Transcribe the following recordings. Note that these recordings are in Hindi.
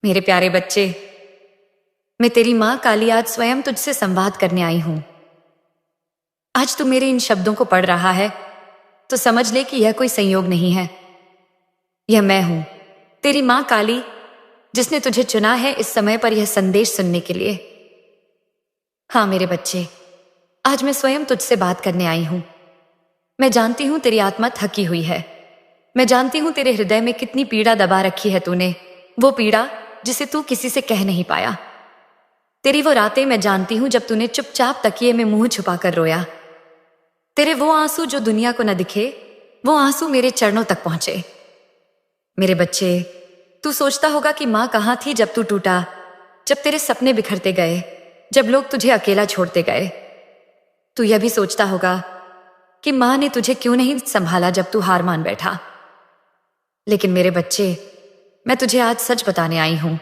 मेरे प्यारे बच्चे, मैं तेरी माँ काली आज स्वयं तुझसे संवाद करने आई हूं। आज तू मेरे इन शब्दों को पढ़ रहा है तो समझ ले कि यह कोई संयोग नहीं है। यह मैं हूं, तेरी माँ काली, जिसने तुझे चुना है इस समय पर यह संदेश सुनने के लिए। हाँ मेरे बच्चे, आज मैं स्वयं तुझसे बात करने आई हूं। मैं जानती हूं तेरी आत्मा थकी हुई है। मैं जानती हूं तेरे हृदय में कितनी पीड़ा दबा रखी है तूने, वो पीड़ा जिसे तू किसी से कह नहीं पाया। तेरी वो रातें मैं जानती हूं जब तूने चुपचाप तकिए में मुंह छुपाकर रोया। तेरे वो आंसू जो दुनिया को न दिखे, वो आंसू मेरे चरणों तक पहुंचे। मेरे बच्चे, तू सोचता होगा कि मां कहां थी जब तू टूटा, जब तेरे सपने बिखरते गए, जब लोग तुझे अकेला छोड़ते गए। तू यह भी सोचता होगा कि मां ने तुझे क्यों नहीं संभाला जब तू हार मान बैठा। लेकिन मेरे बच्चे, मैं तुझे आज सच बताने आई हूं।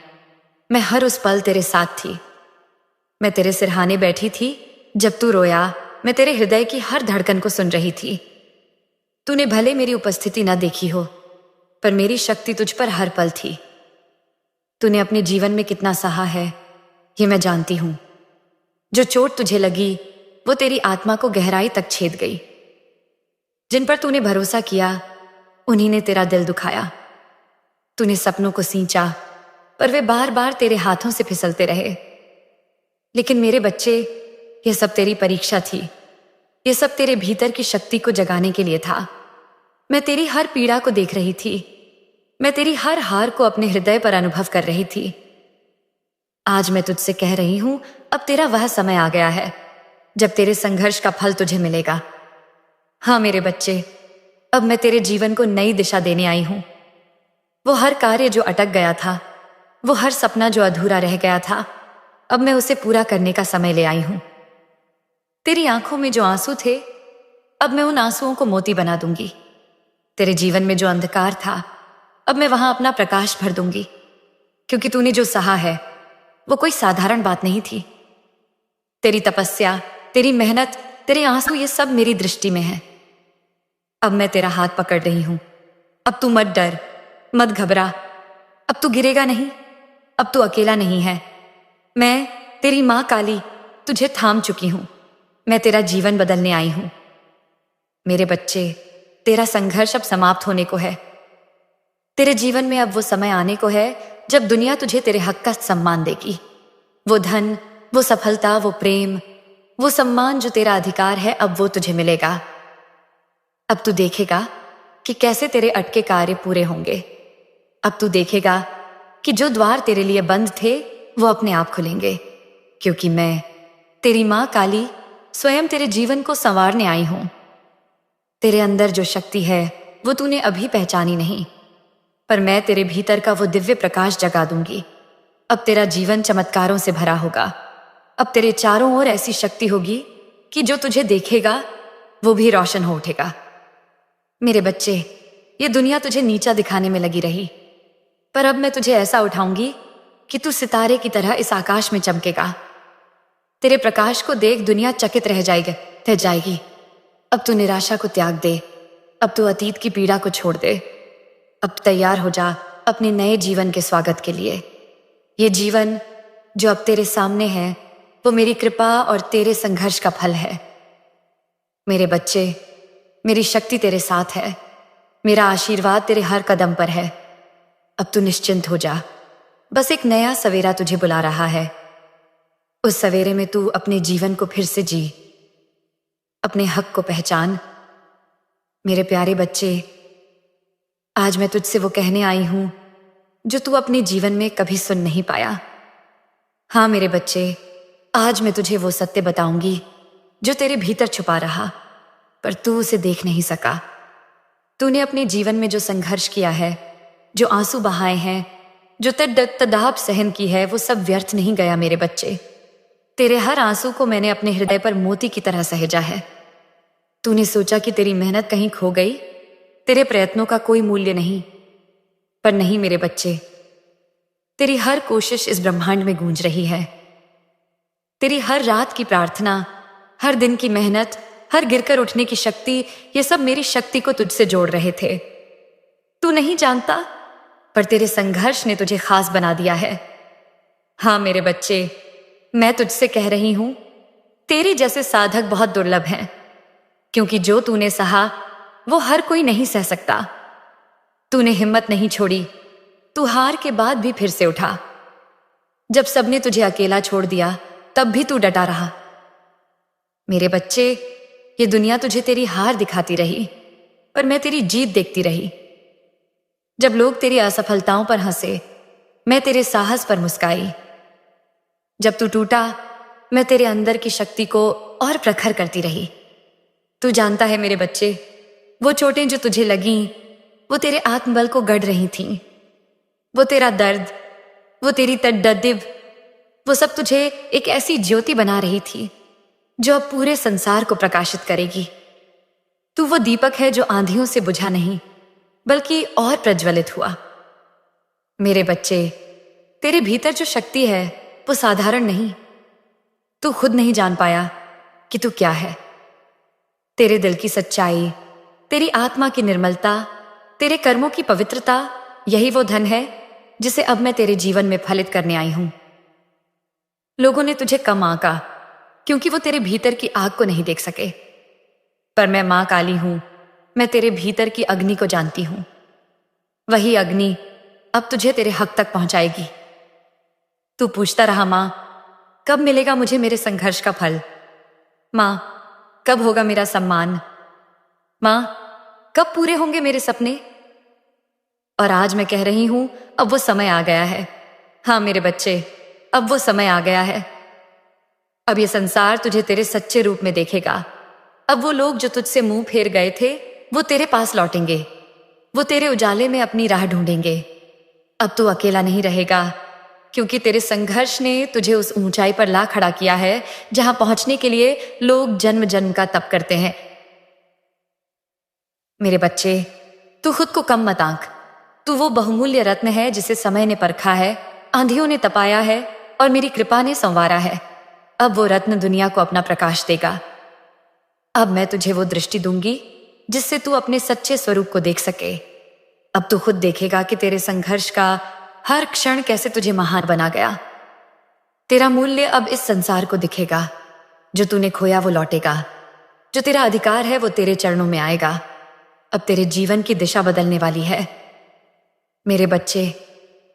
मैं हर उस पल तेरे साथ थी। मैं तेरे सिरहाने बैठी थी जब तू रोया। मैं तेरे हृदय की हर धड़कन को सुन रही थी। तूने भले मेरी उपस्थिति न देखी हो, पर मेरी शक्ति तुझ पर हर पल थी। तूने अपने जीवन में कितना सहा है, ये मैं जानती हूं। जो चोट तुझे लगी, वो तेरी आत्मा को गहराई तक छेद गई। जिन पर तूने भरोसा किया, उन्हीं ने तेरा दिल दुखाया। तूने सपनों को सींचा, पर वे बार बार तेरे हाथों से फिसलते रहे। लेकिन मेरे बच्चे, यह सब तेरी परीक्षा थी। यह सब तेरे भीतर की शक्ति को जगाने के लिए था। मैं तेरी हर पीड़ा को देख रही थी। मैं तेरी हर हार को अपने हृदय पर अनुभव कर रही थी। आज मैं तुझसे कह रही हूं, अब तेरा वह समय आ गया है जब तेरे संघर्ष का फल तुझे मिलेगा। हाँ मेरे बच्चे, अब मैं तेरे जीवन को नई दिशा देने आई हूं। वो हर कार्य जो अटक गया था, वो हर सपना जो अधूरा रह गया था, अब मैं उसे पूरा करने का समय ले आई हूं। तेरी आंखों में जो आंसू थे, अब मैं उन आंसुओं को मोती बना दूंगी। तेरे जीवन में जो अंधकार था, अब मैं वहां अपना प्रकाश भर दूंगी। क्योंकि तूने जो सहा है, वो कोई साधारण बात नहीं थी। तेरी तपस्या, तेरी मेहनत, तेरे आंसू, ये सब मेरी दृष्टि में है। अब मैं तेरा हाथ पकड़ रही हूं। अब तू मत डर, मत घबरा। अब तू गिरेगा नहीं। अब तू अकेला नहीं है। मैं, तेरी माँ काली, तुझे थाम चुकी हूं। मैं तेरा जीवन बदलने आई हूं। मेरे बच्चे, तेरा संघर्ष अब समाप्त होने को है। तेरे जीवन में अब वो समय आने को है जब दुनिया तुझे तेरे हक का सम्मान देगी। वो धन, वो सफलता, वो प्रेम, वो सम्मान जो तेरा अधिकार है, अब वो तुझे मिलेगा। अब तू देखेगा कि कैसे तेरे अटके कार्य पूरे होंगे। अब तू देखेगा कि जो द्वार तेरे लिए बंद थे, वो अपने आप खुलेंगे। क्योंकि मैं, तेरी माँ काली, स्वयं तेरे जीवन को संवारने आई हूं। तेरे अंदर जो शक्ति है, वो तूने अभी पहचानी नहीं, पर मैं तेरे भीतर का वो दिव्य प्रकाश जगा दूंगी। अब तेरा जीवन चमत्कारों से भरा होगा। अब तेरे चारों ओर ऐसी शक्ति होगी कि जो तुझे देखेगा, वो भी रोशन हो उठेगा। मेरे बच्चे, ये दुनिया तुझे नीचा दिखाने में लगी रही, पर अब मैं तुझे ऐसा उठाऊंगी कि तू सितारे की तरह इस आकाश में चमकेगा। तेरे प्रकाश को देख दुनिया चकित रह जाएगी। अब तू निराशा को त्याग दे। अब तू अतीत की पीड़ा को छोड़ दे। अब तैयार हो जा अपने नए जीवन के स्वागत के लिए। ये जीवन जो अब तेरे सामने है, वो मेरी कृपा और तेरे संघर्ष का फल है। मेरे बच्चे, मेरी शक्ति तेरे साथ है। मेरा आशीर्वाद तेरे हर कदम पर है। अब तू निश्चिंत हो जा। बस एक नया सवेरा तुझे बुला रहा है। उस सवेरे में तू अपने जीवन को फिर से जी, अपने हक को पहचान। मेरे प्यारे बच्चे, आज मैं तुझसे वो कहने आई हूं जो तू अपने जीवन में कभी सुन नहीं पाया। हाँ मेरे बच्चे, आज मैं तुझे वो सत्य बताऊंगी जो तेरे भीतर छुपा रहा, पर तू उसे देख नहीं सका। तूने अपने जीवन में जो संघर्ष किया है, जो आंसू बहाए हैं, जो तड़ाप सहन की है, वो सब व्यर्थ नहीं गया मेरे बच्चे। तेरे हर आंसू को मैंने अपने हृदय पर मोती की तरह सहेजा है। तूने सोचा कि तेरी मेहनत कहीं खो गई, तेरे प्रयत्नों का कोई मूल्य नहीं, पर नहीं मेरे बच्चे। तेरी हर कोशिश इस ब्रह्मांड में गूंज रही है। तेरी हर रात की प्रार्थना, हर दिन की मेहनत, हर गिरकर उठने की शक्ति, ये सब मेरी शक्ति को तुझसे जोड़ रहे थे। तू नहीं जानता, पर तेरे संघर्ष ने तुझे खास बना दिया है। हाँ मेरे बच्चे, मैं तुझसे कह रही हूं, तेरे जैसे साधक बहुत दुर्लभ हैं, क्योंकि जो तूने सहा वो हर कोई नहीं सह सकता। तूने हिम्मत नहीं छोड़ी, तू हार के बाद भी फिर से उठा। जब सबने तुझे अकेला छोड़ दिया तब भी तू डटा रहा। मेरे बच्चे, ये दुनिया तुझे तेरी हार दिखाती रही, पर मैं तेरी जीत देखती रही। जब लोग तेरी असफलताओं पर हंसे, मैं तेरे साहस पर मुस्काई। जब तू टूटा, मैं तेरे अंदर की शक्ति को और प्रखर करती रही। तू जानता है मेरे बच्चे, वो चोटें जो तुझे लगीं, वो तेरे आत्मबल को गढ़ रही थीं। वो तेरा दर्द, वो तेरी तड़दिब, वो सब तुझे एक ऐसी ज्योति बना रही थी जो अब पूरे संसार को प्रकाशित करेगी। तू वो दीपक है जो आंधियों से बुझा नहीं, बल्कि और प्रज्वलित हुआ। मेरे बच्चे, तेरे भीतर जो शक्ति है वो साधारण नहीं। तू खुद नहीं जान पाया कि तू क्या है। तेरे दिल की सच्चाई, तेरी आत्मा की निर्मलता, तेरे कर्मों की पवित्रता, यही वो धन है जिसे अब मैं तेरे जीवन में फलित करने आई हूं। लोगों ने तुझे कम आंका क्योंकि वो तेरे भीतर की आग को नहीं देख सके, पर मैं मां काली हूं। मैं तेरे भीतर की अग्नि को जानती हूं। वही अग्नि अब तुझे तेरे हक तक पहुंचाएगी। तू पूछता रहा, मां कब मिलेगा मुझे मेरे संघर्ष का फल? मां कब होगा मेरा सम्मान? मां कब पूरे होंगे मेरे सपने? और आज मैं कह रही हूं, अब वो समय आ गया है। हाँ मेरे बच्चे, अब वो समय आ गया है। अब ये संसार तुझे तेरे सच्चे रूप में देखेगा। अब वो लोग जो तुझसे मुंह फेर गए थे, वो तेरे पास लौटेंगे। वो तेरे उजाले में अपनी राह ढूंढेंगे। अब तू अकेला नहीं रहेगा, क्योंकि तेरे संघर्ष ने तुझे उस ऊंचाई पर ला खड़ा किया है जहां पहुंचने के लिए लोग जन्म जन्म का तप करते हैं। मेरे बच्चे, तू खुद को कम मत आंक। तू वो बहुमूल्य रत्न है जिसे समय ने परखा है, आंधियों ने तपाया है और मेरी कृपा ने संवारा है। अब वो रत्न दुनिया को अपना प्रकाश देगा। अब मैं तुझे वो दृष्टि दूंगी जिससे तू अपने सच्चे स्वरूप को देख सके। अब तू खुद देखेगा कि तेरे संघर्ष का हर क्षण कैसे तुझे महान बना गया। तेरा मूल्य अब इस संसार को दिखेगा। जो तूने खोया वो लौटेगा। जो तेरा अधिकार है वो तेरे चरणों में आएगा। अब तेरे जीवन की दिशा बदलने वाली है। मेरे बच्चे,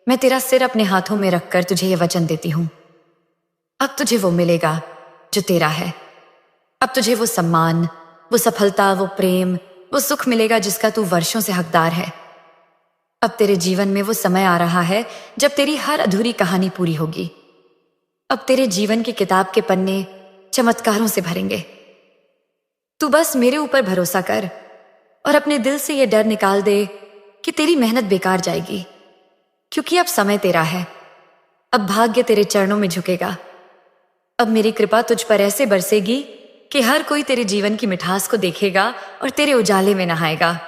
मैं तेरा सिर अपने हाथों में रखकर तुझे ये वचन देती हूं। अब तुझे वो मिलेगा जो तेरा है। अब तुझे वो सम्मान, वो सफलता, वो प्रेम, वो सुख मिलेगा जिसका तू वर्षों से हकदार है। अब तेरे जीवन में वो समय आ रहा है जब तेरी हर अधूरी कहानी पूरी होगी। अब तेरे जीवन की किताब के पन्ने चमत्कारों से भरेंगे। तू बस मेरे ऊपर भरोसा कर और अपने दिल से ये डर निकाल दे कि तेरी मेहनत बेकार जाएगी, क्योंकि अब समय तेरा है। अब भाग्य तेरे चरणों में झुकेगा। अब मेरी कृपा तुझ पर ऐसे बरसेगी कि हर कोई तेरे जीवन की मिठास को देखेगा और तेरे उजाले में नहाएगा।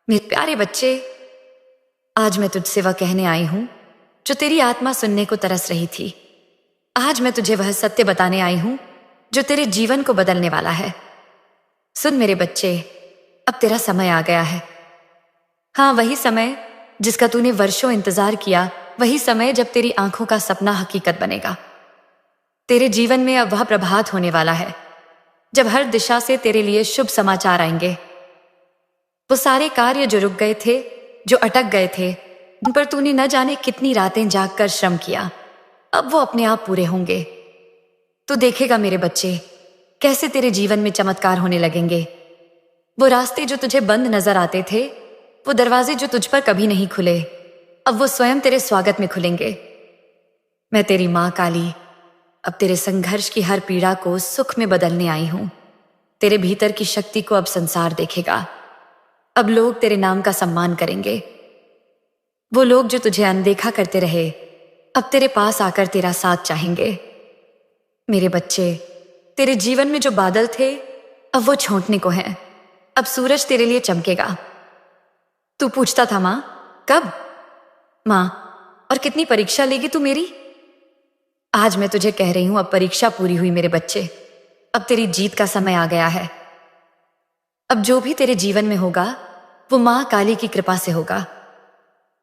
मेरे प्यारे बच्चे, आज मैं तुझसे वह कहने आई हूं जो तेरी आत्मा सुनने को तरस रही थी। आज मैं तुझे वह सत्य बताने आई हूं जो तेरे जीवन को बदलने वाला है। सुन मेरे बच्चे, अब तेरा समय आ गया है। हाँ, वही समय जिसका तूने वर्षों इंतजार किया, वही समय जब तेरी आंखों का सपना हकीकत बनेगा। तेरे जीवन में अब वह प्रभात होने वाला है जब हर दिशा से तेरे लिए शुभ समाचार आएंगे। वो सारे कार्य जो रुक गए थे, जो अटक गए थे, उन पर तूने न जाने कितनी रातें जागकर श्रम किया, अब वो अपने आप पूरे होंगे। तू देखेगा मेरे बच्चे, कैसे तेरे जीवन में चमत्कार होने लगेंगे। वो रास्ते जो तुझे बंद नजर आते थे, वो दरवाजे जो तुझ पर कभी नहीं खुले, अब वो स्वयं तेरे स्वागत में खुलेंगे। मैं तेरी मां काली अब तेरे संघर्ष की हर पीड़ा को सुख में बदलने आई हूं। तेरे भीतर की शक्ति को अब संसार देखेगा। अब लोग तेरे नाम का सम्मान करेंगे। वो लोग जो तुझे अनदेखा करते रहे, अब तेरे पास आकर तेरा साथ चाहेंगे। मेरे बच्चे, तेरे जीवन में जो बादल थे, अब वो छूटने को हैं। अब सूरज तेरे लिए चमकेगा। तू पूछता था, मां कब? मां, और कितनी परीक्षा लेगी तू मेरी? आज मैं तुझे कह रही हूं, अब परीक्षा पूरी हुई मेरे बच्चे। अब तेरी जीत का समय आ गया है। अब जो भी तेरे जीवन में होगा वो मां काली की कृपा से होगा।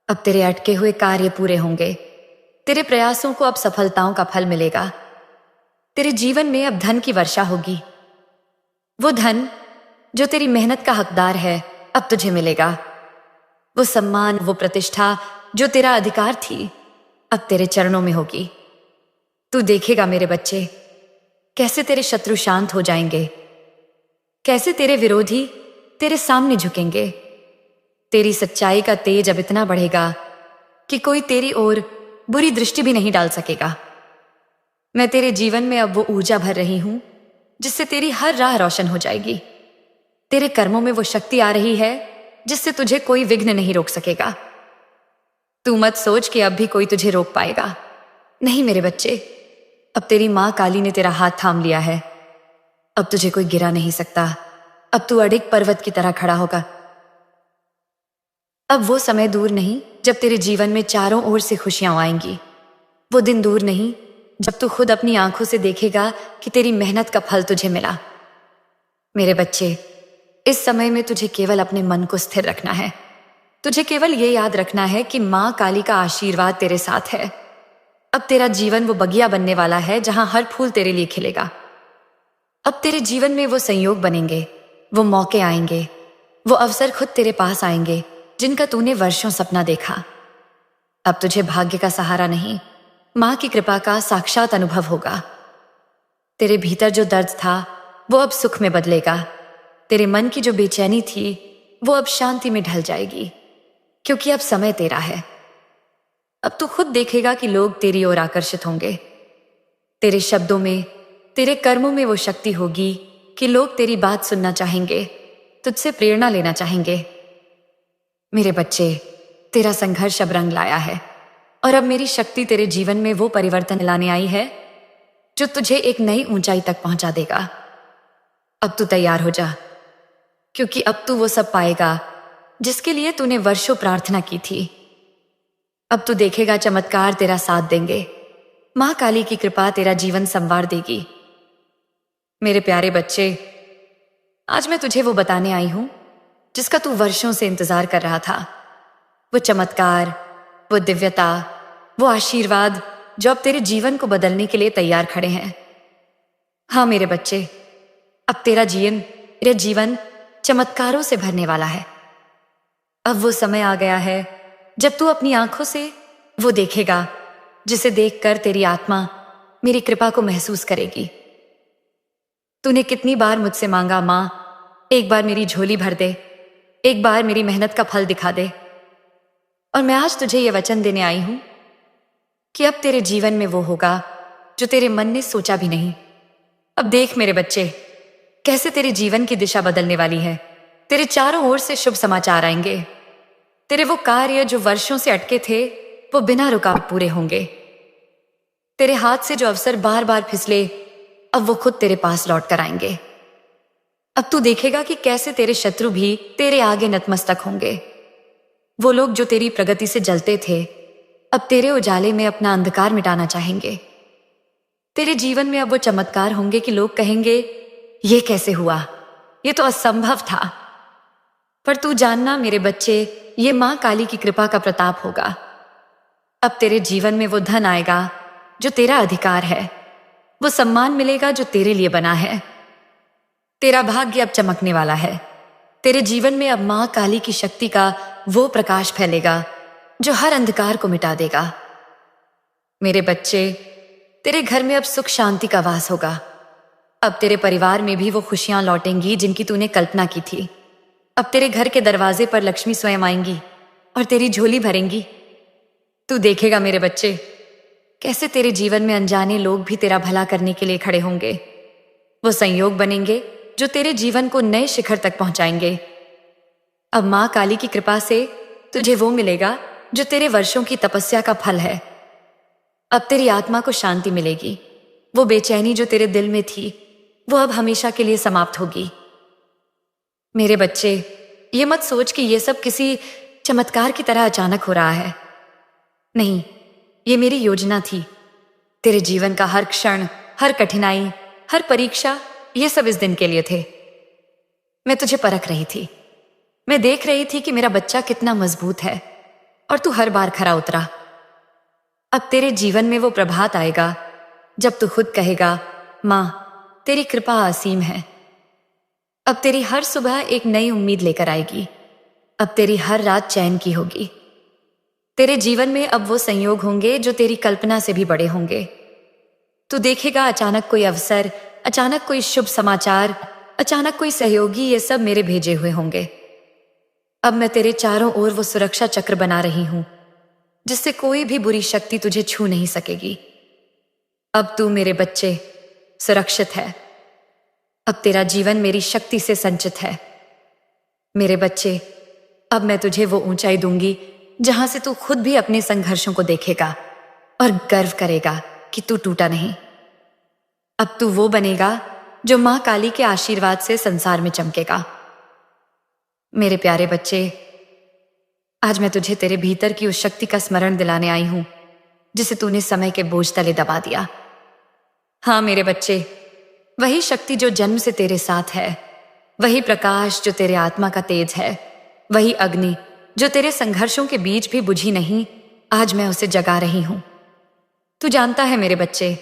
अब तेरे अटके हुए कार्य पूरे होंगे। तेरे प्रयासों को अब सफलताओं का फल मिलेगा। तेरे जीवन में अब धन की वर्षा होगी। वो धन जो तेरी मेहनत का हकदार है अब तुझे मिलेगा। वो सम्मान, वो प्रतिष्ठा जो तेरा अधिकार थी अब तेरे चरणों में होगी। तू देखेगा मेरे बच्चे, कैसे तेरे शत्रु शांत हो जाएंगे, कैसे तेरे विरोधी तेरे सामने झुकेंगे। तेरी सच्चाई का तेज अब इतना बढ़ेगा कि कोई तेरी ओर बुरी दृष्टि भी नहीं डाल सकेगा। मैं तेरे जीवन में अब वो ऊर्जा भर रही हूं जिससे तेरी हर राह रोशन हो जाएगी। तेरे कर्मों में वो शक्ति आ रही है जिससे तुझे कोई विघ्न नहीं रोक सकेगा। तू मत सोच कि अब भी कोई तुझे रोक पाएगा। नहीं मेरे बच्चे, अब तेरी मां काली ने तेरा हाथ थाम लिया है। अब तुझे कोई गिरा नहीं सकता। अब तू अडिग पर्वत की तरह खड़ा होगा। अब वो समय दूर नहीं जब तेरे जीवन में चारों ओर से खुशियां आएंगी। वो दिन दूर नहीं जब तू खुद अपनी आंखों से देखेगा कि तेरी मेहनत का फल तुझे मिला। मेरे बच्चे, इस समय में तुझे केवल अपने मन को स्थिर रखना है। तुझे केवल ये याद रखना है कि मां काली का आशीर्वाद तेरे साथ है। अब तेरा जीवन वो बगिया बनने वाला है जहां हर फूल तेरे लिए खिलेगा। अब तेरे जीवन में वो संयोग बनेंगे, वो मौके आएंगे, वो अवसर खुद तेरे पास आएंगे जिनका तूने वर्षों सपना देखा। अब तुझे भाग्य का सहारा नहीं, मां की कृपा का साक्षात अनुभव होगा। तेरे भीतर जो दर्द था वो अब सुख में बदलेगा। तेरे मन की जो बेचैनी थी वो अब शांति में ढल जाएगी, क्योंकि अब समय तेरा है। अब तू खुद देखेगा कि लोग तेरी ओर आकर्षित होंगे। तेरे शब्दों में, तेरे कर्मों में वो शक्ति होगी कि लोग तेरी बात सुनना चाहेंगे, तुझसे प्रेरणा लेना चाहेंगे। मेरे बच्चे, तेरा संघर्ष अब रंग लाया है और अब मेरी शक्ति तेरे जीवन में वो परिवर्तन लाने आई है जो तुझे एक नई ऊंचाई तक पहुंचा देगा। अब तू तैयार हो जा, क्योंकि अब तू वो सब पाएगा जिसके लिए तूने वर्षों प्रार्थना की थी। अब तू देखेगा चमत्कार तेरा साथ देंगे। मां काली की कृपा तेरा जीवन संवार देगी। मेरे प्यारे बच्चे, आज मैं तुझे वो बताने आई हूं जिसका तू वर्षों से इंतजार कर रहा था। वो चमत्कार, वो दिव्यता, वो आशीर्वाद जो अब तेरे जीवन को बदलने के लिए तैयार खड़े हैं। हाँ मेरे बच्चे, अब तेरा जीवन चमत्कारों से भरने वाला है। अब वो समय आ गया है जब तू अपनी आंखों से वो देखेगा जिसे देखकर तेरी आत्मा मेरी कृपा को महसूस करेगी। तूने कितनी बार मुझसे मांगा, मां एक बार मेरी झोली भर दे, एक बार मेरी मेहनत का फल दिखा दे। और मैं आज तुझे ये वचन देने आई हूं कि अब तेरे जीवन में वो होगा जो तेरे मन ने सोचा भी नहीं। अब देख मेरे बच्चे, कैसे तेरे जीवन की दिशा बदलने वाली है। तेरे चारों ओर से शुभ समाचार आएंगे। तेरे वो कार्य जो वर्षों से अटके थे वो बिना रुकावट पूरे होंगे। तेरे हाथ से जो अवसर बार बार फिसले अब वो खुद तेरे पास लौट कर आएंगे। अब तू देखेगा कि कैसे तेरे शत्रु भी तेरे आगे नतमस्तक होंगे। वो लोग जो तेरी प्रगति से जलते थे अब तेरे उजाले में अपना अंधकार मिटाना चाहेंगे। तेरे जीवन में अब वो चमत्कार होंगे कि लोग कहेंगे, ये कैसे हुआ, ये तो असंभव था। पर तू जानना मेरे बच्चे, ये मां काली की कृपा का प्रताप होगा। अब तेरे जीवन में वो धन आएगा जो तेरा अधिकार है। वो सम्मान मिलेगा जो तेरे लिए बना है। तेरा भाग्य अब चमकने वाला है। तेरे जीवन में अब मां काली की शक्ति का वो प्रकाश फैलेगा जो हर अंधकार को मिटा देगा। मेरे बच्चे, तेरे घर में अब सुख शांति का वास होगा। अब तेरे परिवार में भी वो खुशियां लौटेंगी जिनकी तूने कल्पना की थी। अब तेरे घर के दरवाजे पर लक्ष्मी स्वयं आएंगी और तेरी झोली भरेंगी। तू देखेगा मेरे बच्चे, कैसे तेरे जीवन में अनजाने लोग भी तेरा भला करने के लिए खड़े होंगे। वो संयोग बनेंगे जो तेरे जीवन को नए शिखर तक पहुंचाएंगे। अब मां काली की कृपा से तुझे वो मिलेगा जो तेरे वर्षों की तपस्या का फल है। अब तेरी आत्मा को शांति मिलेगी। वो बेचैनी जो तेरे दिल में थी वो अब हमेशा के लिए समाप्त होगी। मेरे बच्चे, ये मत सोच कि ये सब किसी चमत्कार की तरह अचानक हो रहा है। नहीं, ये मेरी योजना थी। तेरे जीवन का हर क्षण, हर कठिनाई, हर परीक्षा, ये सब इस दिन के लिए थे। मैं तुझे परख रही थी। मैं देख रही थी कि मेरा बच्चा कितना मजबूत है। और तू हर बार खरा उतरा। अब तेरे जीवन में वो प्रभात आएगा जब तू खुद कहेगा, माँ तेरी कृपा असीम है। अब तेरी हर सुबह एक नई उम्मीद लेकर आएगी। अब तेरी हर रात चैन की होगी। तेरे जीवन में अब वो संयोग होंगे जो तेरी कल्पना से भी बड़े होंगे। तू देखेगा अचानक कोई अवसर, अचानक कोई शुभ समाचार, अचानक कोई सहयोगी, ये सब मेरे भेजे हुए होंगे। अब मैं तेरे चारों ओर वो सुरक्षा चक्र बना रही हूं जिससे कोई भी बुरी शक्ति तुझे छू नहीं सकेगी। अब तू मेरे बच्चे सुरक्षित है। अब तेरा जीवन मेरी शक्ति से संचित है। मेरे बच्चे, अब मैं तुझे वो ऊंचाई दूंगी जहां से तू खुद भी अपने संघर्षों को देखेगा और गर्व करेगा कि तू टूटा नहीं। अब तू वो बनेगा जो मां काली के आशीर्वाद से संसार में चमकेगा। मेरे प्यारे बच्चे, आज मैं तुझे तेरे भीतर की उस शक्ति का स्मरण दिलाने आई हूं जिसे तूने समय के बोझ तले दबा दिया। हाँ मेरे बच्चे, वही शक्ति जो जन्म से तेरे साथ है, वही प्रकाश जो तेरे आत्मा का तेज है, वही अग्नि जो तेरे संघर्षों के बीच भी बुझी नहीं, आज मैं उसे जगा रही हूं। तू जानता है मेरे बच्चे,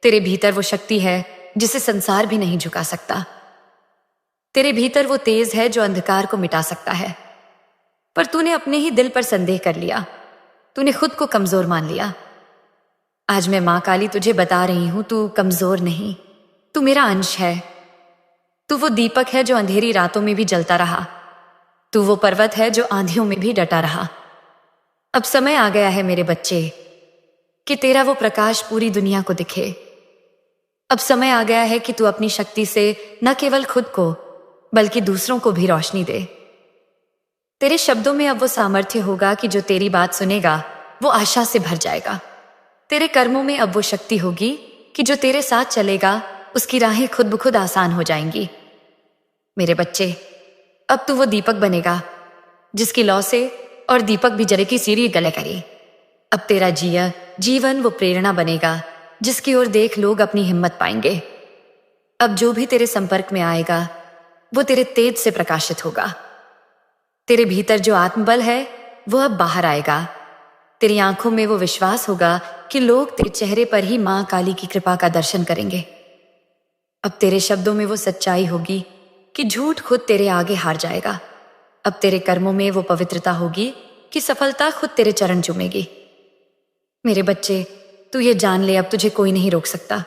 तेरे भीतर वो शक्ति है जिसे संसार भी नहीं झुका सकता। तेरे भीतर वो तेज है जो अंधकार को मिटा सकता है। पर तूने अपने ही दिल पर संदेह कर लिया। तूने खुद को कमजोर मान लिया। आज मैं मां काली तुझे बता रही हूं, तू कमजोर नहीं, तू मेरा अंश है। तू वो दीपक है जो अंधेरी रातों में भी जलता रहा। तू वो पर्वत है जो आंधियों में भी डटा रहा। अब समय आ गया है मेरे बच्चे कि तेरा वो प्रकाश पूरी दुनिया को दिखे। अब समय आ गया है कि तू अपनी शक्ति से न केवल खुद को बल्कि दूसरों को भी रोशनी दे। तेरे शब्दों में अब वो सामर्थ्य होगा कि जो तेरी बात सुनेगा वो आशा से भर जाएगा। तेरे कर्मों में अब वो शक्ति होगी कि जो तेरे साथ चलेगा उसकी राहें खुद ब खुद आसान हो जाएंगी। मेरे बच्चे, अब तू वो दीपक बनेगा जिसकी लौ से और दीपक भी जले की सीढ़ी गले करे। अब तेरा जीवन वो प्रेरणा बनेगा जिसकी ओर देख लोग अपनी हिम्मत पाएंगे। अब जो भी तेरे संपर्क में आएगा वो तेरे तेज से प्रकाशित होगा। तेरे भीतर जो आत्मबल है वो अब बाहर आएगा। तेरी आंखों में वो विश्वास होगा कि लोग तेरे चेहरे पर ही मां काली की कृपा का दर्शन करेंगे। अब तेरे शब्दों में वो सच्चाई होगी कि झूठ खुद तेरे आगे हार जाएगा। अब तेरे कर्मों में वो पवित्रता होगी कि सफलता खुद तेरे चरण चूमेगी। मेरे बच्चे, तू ये जान ले, अब तुझे कोई नहीं रोक सकता।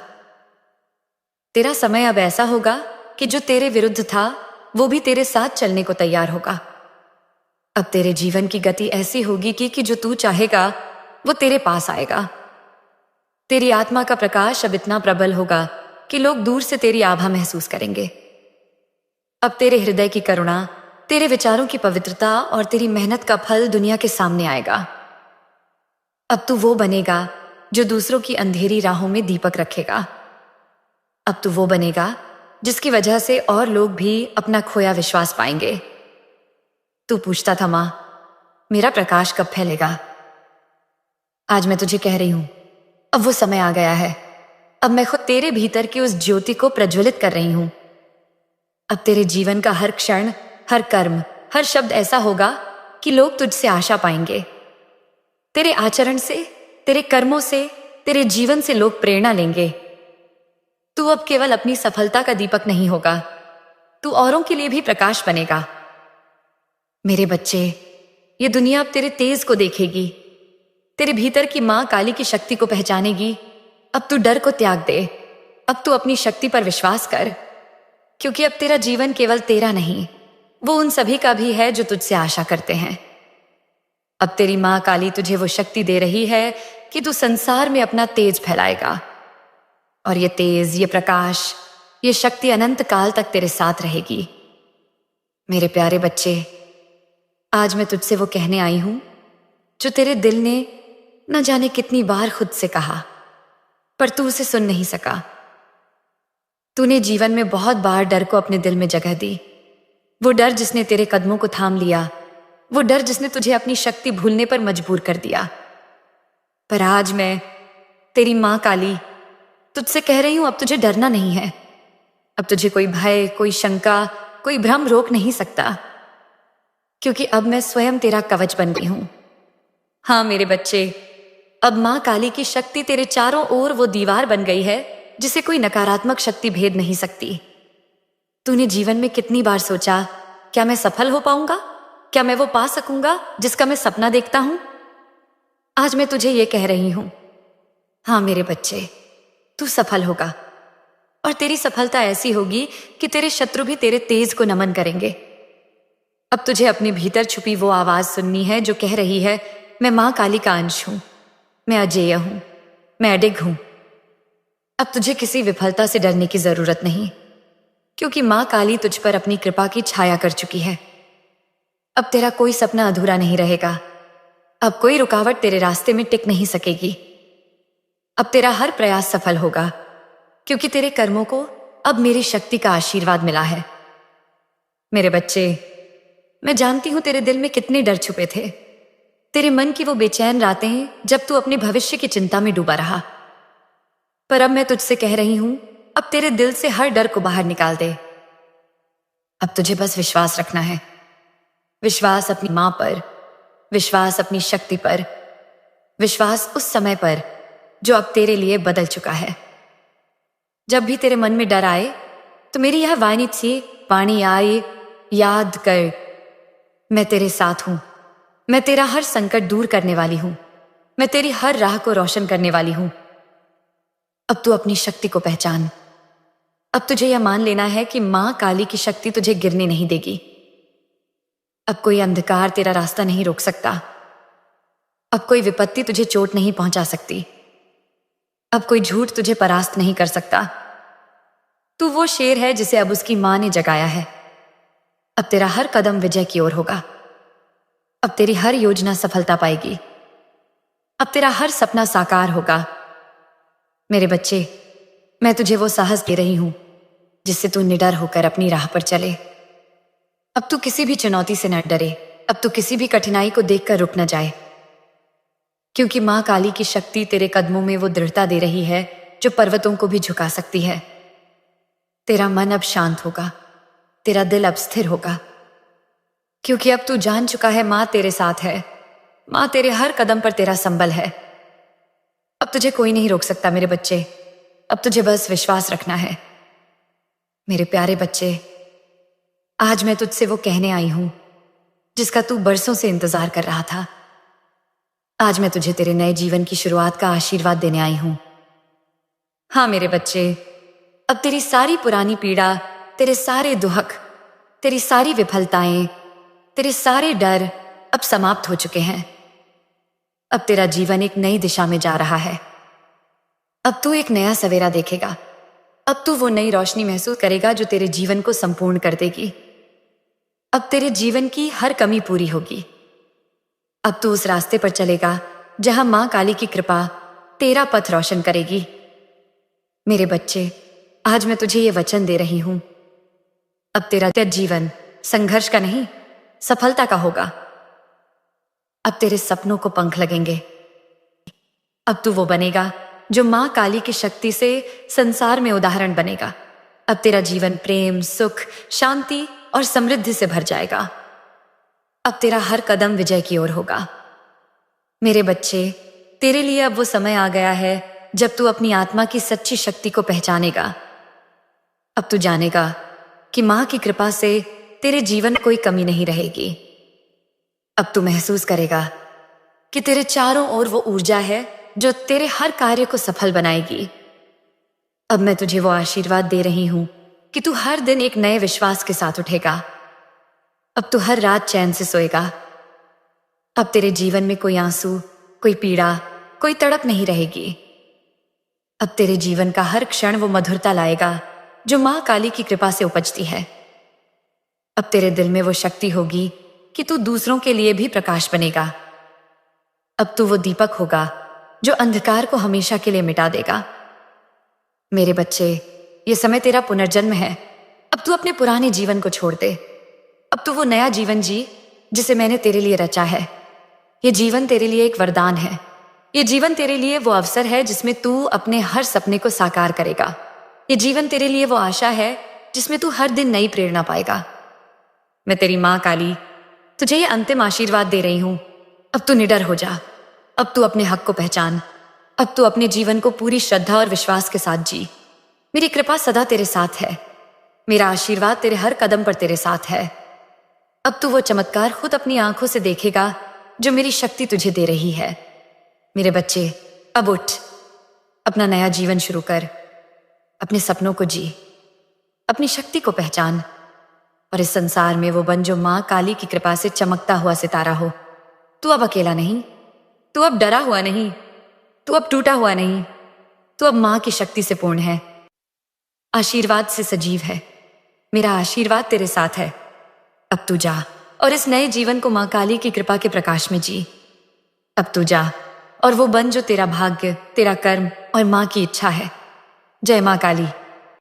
तेरा समय अब ऐसा होगा कि जो तेरे विरुद्ध था वो भी तेरे साथ चलने को तैयार होगा। अब तेरे जीवन की गति ऐसी होगी कि जो तू चाहेगा वो तेरे पास आएगा। तेरी आत्मा का प्रकाश अब इतना प्रबल होगा कि लोग दूर से तेरी आभा महसूस करेंगे। अब तेरे हृदय की करुणा, तेरे विचारों की पवित्रता और तेरी मेहनत का फल दुनिया के सामने आएगा। अब तू वो बनेगा जो दूसरों की अंधेरी राहों में दीपक रखेगा। अब तू वो बनेगा जिसकी वजह से और लोग भी अपना खोया विश्वास पाएंगे। तू पूछता था, मां मेरा प्रकाश कब फैलेगा? आज मैं तुझे कह रही हूं, अब वो समय आ गया है। अब मैं खुद तेरे भीतर की उस ज्योति को प्रज्वलित कर रही हूं। अब तेरे जीवन का हर क्षण, हर कर्म, हर शब्द ऐसा होगा कि लोग तुझसे आशा पाएंगे। तेरे आचरण से, तेरे कर्मों से, तेरे जीवन से लोग प्रेरणा लेंगे। तू अब केवल अपनी सफलता का दीपक नहीं होगा, तू औरों के लिए भी प्रकाश बनेगा। मेरे बच्चे, ये दुनिया अब तेरे तेज को देखेगी, तेरे भीतर की मां काली की शक्ति को पहचानेगी। अब तू डर को त्याग दे, अब तू अपनी शक्ति पर विश्वास कर, क्योंकि अब तेरा जीवन केवल तेरा नहीं, वो उन सभी का भी है जो तुझसे आशा करते हैं। अब तेरी मां काली तुझे वो शक्ति दे रही है कि तू संसार में अपना तेज फैलाएगा। और ये तेज, ये प्रकाश, ये शक्ति अनंत काल तक तेरे साथ रहेगी। मेरे प्यारे बच्चे, आज मैं तुझसे वो कहने आई हूं जो तेरे दिल ने न जाने कितनी बार खुद से कहा, पर तू उसे सुन नहीं सका। तूने जीवन में बहुत बार डर को अपने दिल में जगह दी। वो डर जिसने तेरे कदमों को थाम लिया, वो डर जिसने तुझे अपनी शक्ति भूलने पर मजबूर कर दिया। पर आज मैं, तेरी मां काली, तुझसे कह रही हूं, अब तुझे डरना नहीं है। अब तुझे कोई भय, कोई शंका, कोई भ्रम रोक नहीं सकता, क्योंकि अब मैं स्वयं तेरा कवच बन गई हूं। हाँ मेरे बच्चे, अब माँ काली की शक्ति तेरे चारों ओर वो दीवार बन गई है जिसे कोई नकारात्मक शक्ति भेद नहीं सकती। तूने जीवन में कितनी बार सोचा, क्या मैं सफल हो पाऊंगा? क्या मैं वो पा सकूंगा जिसका मैं सपना देखता हूं? आज मैं तुझे ये कह रही हूं, हाँ मेरे बच्चे, तू सफल होगा। और तेरी सफलता ऐसी होगी कि तेरे शत्रु भी तेरे तेज को नमन करेंगे। अब तुझे अपने भीतर छुपी वो आवाज सुननी है जो कह रही है, मैं मां काली का अंश हूं, मैं अजेय हूं, मैं अडिग हूं। अब तुझे किसी विफलता से डरने की जरूरत नहीं, क्योंकि मां काली तुझ पर अपनी कृपा की छाया कर चुकी है। अब तेरा कोई सपना अधूरा नहीं रहेगा। अब कोई रुकावट तेरे रास्ते में टिक नहीं सकेगी। अब तेरा हर प्रयास सफल होगा, क्योंकि तेरे कर्मों को अब मेरी शक्ति का आशीर्वाद मिला है। मेरे बच्चे, मैं जानती हूं तेरे दिल में कितने डर छुपे थे, तेरे मन की वो बेचैन रातें जब तू अपने भविष्य की चिंता में डूबा रहा। पर अब मैं तुझसे कह रही हूं, अब तेरे दिल से हर डर को बाहर निकाल दे। अब तुझे बस विश्वास रखना है। विश्वास अपनी मां पर, विश्वास अपनी शक्ति पर, विश्वास उस समय पर जो अब तेरे लिए बदल चुका है। जब भी तेरे मन में डर आए तो मेरी यह वाणी आए, याद कर, मैं तेरे साथ हूं। मैं तेरा हर संकट दूर करने वाली हूं। मैं तेरी हर राह को रोशन करने वाली हूं। अब तू अपनी शक्ति को पहचान। अब तुझे यह मान लेना है कि मां काली की शक्ति तुझे गिरने नहीं देगी। अब कोई अंधकार तेरा रास्ता नहीं रोक सकता। अब कोई विपत्ति तुझे चोट नहीं पहुंचा सकती। अब कोई झूठ तुझे परास्त नहीं कर सकता। तू वो शेर है जिसे अब उसकी मां ने जगाया है। अब तेरा हर कदम विजय की ओर होगा। अब तेरी हर योजना सफलता पाएगी। अब तेरा हर सपना साकार होगा। मेरे बच्चे, मैं तुझे वो साहस दे रही हूं जिससे तू निडर होकर अपनी राह पर चले। अब तू किसी भी चुनौती से न डरे। अब तू किसी भी कठिनाई को देखकर रुक न जाए, क्योंकि मां काली की शक्ति तेरे कदमों में वो दृढ़ता दे रही है जो पर्वतों को भी झुका सकती है। तेरा मन अब शांत होगा, तेरा दिल अब स्थिर होगा, क्योंकि अब तू जान चुका है मां तेरे साथ है। मां तेरे हर कदम पर तेरा संबल है। अब तुझे कोई नहीं रोक सकता मेरे बच्चे। अब तुझे बस विश्वास रखना है। मेरे प्यारे बच्चे, आज मैं तुझसे वो कहने आई हूं जिसका तू बरसों से इंतजार कर रहा था। आज मैं तुझे तेरे नए जीवन की शुरुआत का आशीर्वाद देने आई हूं। हाँ मेरे बच्चे, अब तेरी सारी पुरानी पीड़ा, तेरे सारे दुख, तेरी सारी विफलताएं, तेरे सारे डर अब समाप्त हो चुके हैं। अब तेरा जीवन एक नई दिशा में जा रहा है। अब तू एक नया सवेरा देखेगा। अब तू वो नई रोशनी महसूस करेगा जो तेरे जीवन को संपूर्ण कर देगी। अब तेरे जीवन की हर कमी पूरी होगी। अब तू उस रास्ते पर चलेगा जहां मां काली की कृपा तेरा पथ रोशन करेगी। मेरे बच्चे, आज मैं तुझे ये वचन दे रही हूं, अब तेरा जीवन संघर्ष का नहीं, सफलता का होगा। अब तेरे सपनों को पंख लगेंगे। अब तू वो बनेगा जो मां काली की शक्ति से संसार में उदाहरण बनेगा। अब तेरा जीवन प्रेम, सुख, शांति और समृद्धि से भर जाएगा। अब तेरा हर कदम विजय की ओर होगा। मेरे बच्चे, तेरे लिए अब वो समय आ गया है जब तू अपनी आत्मा की सच्ची शक्ति को पहचानेगा। अब तू जानेगा कि मां की कृपा से तेरे जीवन में कोई कमी नहीं रहेगी। अब तू महसूस करेगा कि तेरे चारों ओर वो ऊर्जा है जो तेरे हर कार्य को सफल बनाएगी। अब मैं तुझे वो आशीर्वाद दे रही हूं कि तू हर दिन एक नए विश्वास के साथ उठेगा। अब तू हर रात चैन से सोएगा। अब तेरे जीवन में कोई आंसू, कोई पीड़ा, कोई तड़प नहीं रहेगी। अब तेरे जीवन का हर क्षण वो मधुरता लाएगा जो मां काली की कृपा से उपजती है। अब तेरे दिल में वो शक्ति होगी कि तू दूसरों के लिए भी प्रकाश बनेगा। अब तू वो दीपक होगा जो अंधकार को हमेशा के लिए मिटा देगा। मेरे बच्चे, ये समय तेरा पुनर्जन्म है। अब तू अपने पुराने जीवन को छोड़ दे। अब तू वो नया जीवन जी जिसे मैंने तेरे लिए रचा है। ये जीवन तेरे लिए एक वरदान है। ये जीवन तेरे लिए वो अवसर है जिसमें तू अपने हर सपने को साकार करेगा। ये जीवन तेरे लिए वो आशा है जिसमें तू हर दिन नई प्रेरणा पाएगा। मैं तेरी मां काली तुझे ये अंतिम आशीर्वाद दे रही हूं। अब तू निडर हो जा। अब तू अपने हक को पहचान। अब तू अपने जीवन को पूरी श्रद्धा और विश्वास के साथ जी। मेरी कृपा सदा तेरे साथ है। मेरा आशीर्वाद तेरे हर कदम पर तेरे साथ है। अब तू वो चमत्कार खुद अपनी आंखों से देखेगा जो मेरी शक्ति तुझे दे रही है। मेरे बच्चे, अब उठ, अपना नया जीवन शुरू कर। अपने सपनों को जी, अपनी शक्ति को पहचान और इस संसार में वो बन जो मां काली की कृपा से चमकता हुआ सितारा हो। तू अब अकेला नहीं, तू अब डरा हुआ नहीं, तू अब टूटा हुआ नहीं, तू अब मां की शक्ति से पूर्ण है, आशीर्वाद से सजीव है। मेरा आशीर्वाद तेरे साथ है। अब तू जा और इस नए जीवन को मां काली की कृपा के प्रकाश में जी। अब तू जा और वो बन जो तेरा भाग्य, तेरा कर्म और मां की इच्छा है। जय मां काली।